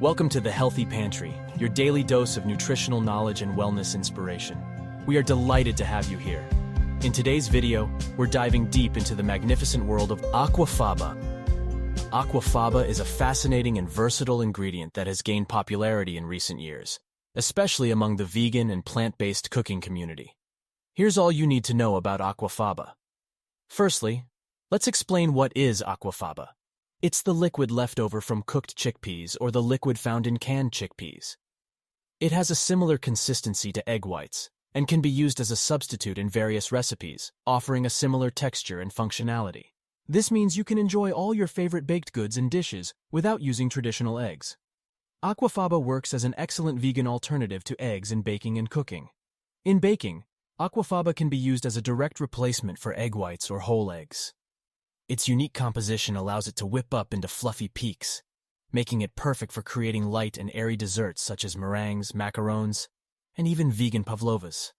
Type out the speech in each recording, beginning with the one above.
Welcome to the Healthy Pantry, your daily dose of nutritional knowledge and wellness inspiration. We are delighted to have you here. In today's video, we're diving deep into the magnificent world of Aquafaba. Aquafaba is a fascinating and versatile ingredient that has gained popularity in recent years, especially among the vegan and plant-based cooking community. Here's all you need to know about Aquafaba. Firstly, let's explain what is Aquafaba. It's the liquid left over from cooked chickpeas or the liquid found in canned chickpeas. It has a similar consistency to egg whites and can be used as a substitute in various recipes, offering a similar texture and functionality. This means you can enjoy all your favorite baked goods and dishes without using traditional eggs. Aquafaba works as an excellent vegan alternative to eggs in baking and cooking. In baking, Aquafaba can be used as a direct replacement for egg whites or whole eggs. Its unique composition allows it to whip up into fluffy peaks, making it perfect for creating light and airy desserts such as meringues, macarons, and even vegan pavlovas.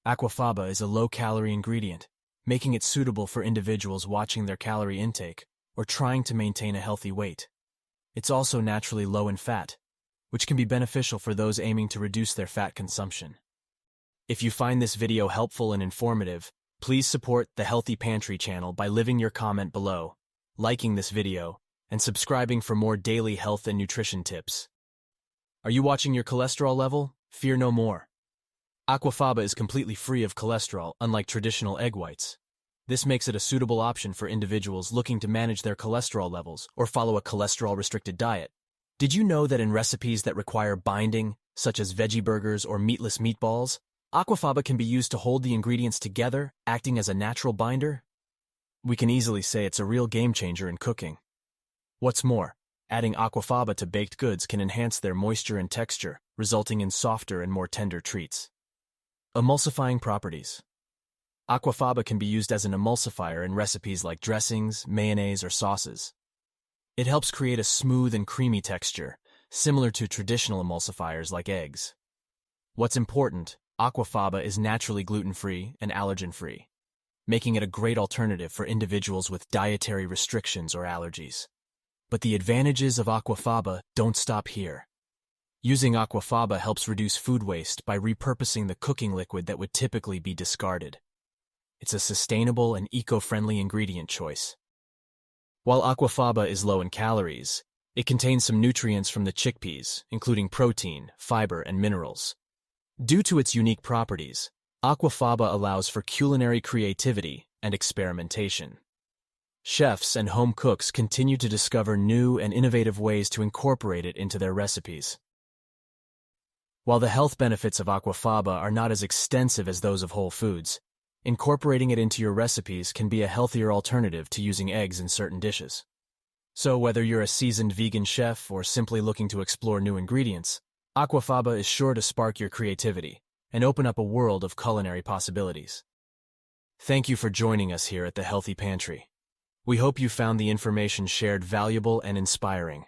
Aquafaba is a low-calorie ingredient, making it suitable for individuals watching their calorie intake or trying to maintain a healthy weight. It's also naturally low in fat, which can be beneficial for those aiming to reduce their fat consumption. If you find this video helpful and informative, please support the Healthy Pantry channel by leaving your comment below, liking this video, and subscribing for more daily health and nutrition tips. Are you watching your cholesterol level? Fear no more. Aquafaba is completely free of cholesterol, unlike traditional egg whites. This makes it a suitable option for individuals looking to manage their cholesterol levels or follow a cholesterol-restricted diet. Did you know that in recipes that require binding, such as veggie burgers or meatless meatballs, Aquafaba can be used to hold the ingredients together, acting as a natural binder? We can easily say it's a real game-changer in cooking. What's more, adding Aquafaba to baked goods can enhance their moisture and texture, resulting in softer and more tender treats. Emulsifying properties. Aquafaba can be used as an emulsifier in recipes like dressings, mayonnaise, or sauces. It helps create a smooth and creamy texture, similar to traditional emulsifiers like eggs. What's important, Aquafaba is naturally gluten-free and allergen-free, making it a great alternative for individuals with dietary restrictions or allergies. But the advantages of Aquafaba don't stop here. Using Aquafaba helps reduce food waste by repurposing the cooking liquid that would typically be discarded. It's a sustainable and eco-friendly ingredient choice. While Aquafaba is low in calories, it contains some nutrients from the chickpeas, including protein, fiber, and minerals. Due to its unique properties, Aquafaba allows for culinary creativity and experimentation. Chefs and home cooks continue to discover new and innovative ways to incorporate it into their recipes. While the health benefits of Aquafaba are not as extensive as those of whole foods, incorporating it into your recipes can be a healthier alternative to using eggs in certain dishes. So whether you're a seasoned vegan chef or simply looking to explore new ingredients, Aquafaba is sure to spark your creativity and open up a world of culinary possibilities. Thank you for joining us here at the Healthy Pantry. We hope you found the information shared valuable and inspiring.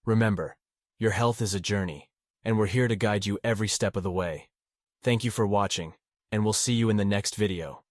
Remember, your health is a journey, and we're here to guide you every step of the way. Thank you for watching, and we'll see you in the next video.